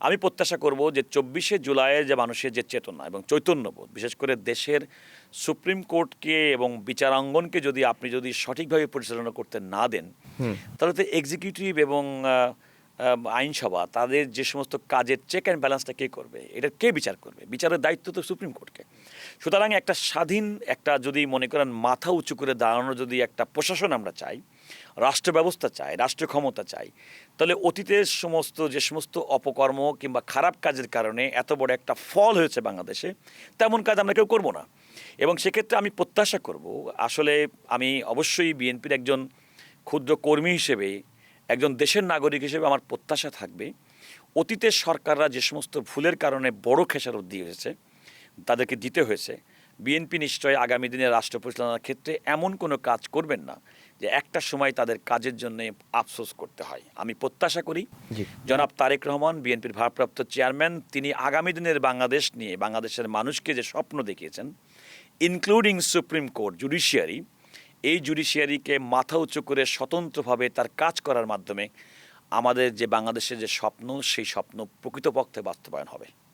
আমি প্রত্যাশা করব যে ২৪শে জুলাইয়ের যে মানুষের যে চেতনা এবং চৈতন্যবোধ, বিশেষ করে দেশের সুপ্রিম কোর্টকে এবং বিচারাঙ্গনকে যদি সঠিকভাবে পরিচালনা করতে না দেন, তাহলে তো এক্সিকিউটিভ এবং আইনসভা তাদের যে সমস্ত কাজের চেক অ্যান্ড ব্যালেন্সটা কে করবে? এটা কে বিচার করবে? বিচারের দায়িত্ব তো সুপ্রিম কোর্টকে। সুতরাং একটা স্বাধীন একটা যদি মনে করেন মাথা উঁচু করে দাঁড়ানোর যদি একটা প্রশাসন আমরা চাই, রাষ্ট্র ব্যবস্থা চাই, রাষ্ট্র ক্ষমতা চাই, তাহলে অতীতের যে সমস্ত অপকর্ম কিংবা খারাপ কাজের কারণে এত বড় একটা ফল হয়েছে বাংলাদেশে, তেমন কাজ আমরা কেউ করব না। এবং সেক্ষেত্রে আমি প্রত্যাশা করব, আসলে আমি অবশ্যই বিএনপির একজন ক্ষুদ্র কর্মী হিসেবে, একজন দেশের নাগরিক হিসেবে আমার প্রত্যাশা থাকবে অতীতের সরকাররা যে সমস্ত ভুলের কারণে বড় খেসারত দিয়েছে, তাদেরকে দিতে হয়েছে, বিএনপি নিশ্চয়ই আগামী দিনে রাষ্ট্র পরিচালনার ক্ষেত্রে এমন কোনো কাজ করবেন না যে একটা সময় তাদের কাজের জন্য আফসোস করতে হয়। আমি প্রত্যাশা করি জনাব তারেক রহমান, বিএনপির ভারপ্রাপ্ত চেয়ারম্যান, তিনি আগামী দিনের বাংলাদেশ নিয়ে বাংলাদেশের মানুষকে যে স্বপ্ন দেখিয়েছেন, ইনক্লুডিং সুপ্রিম কোর্ট, জুডিশিয়ারি, এই জুডিশিয়ারিকে মাথা উঁচু করে স্বতন্ত্রভাবে তার কাজ করার মাধ্যমে আমাদের যে বাংলাদেশের যে স্বপ্ন, সেই স্বপ্ন প্রকৃতপক্ষে বাস্তবায়ন হবে।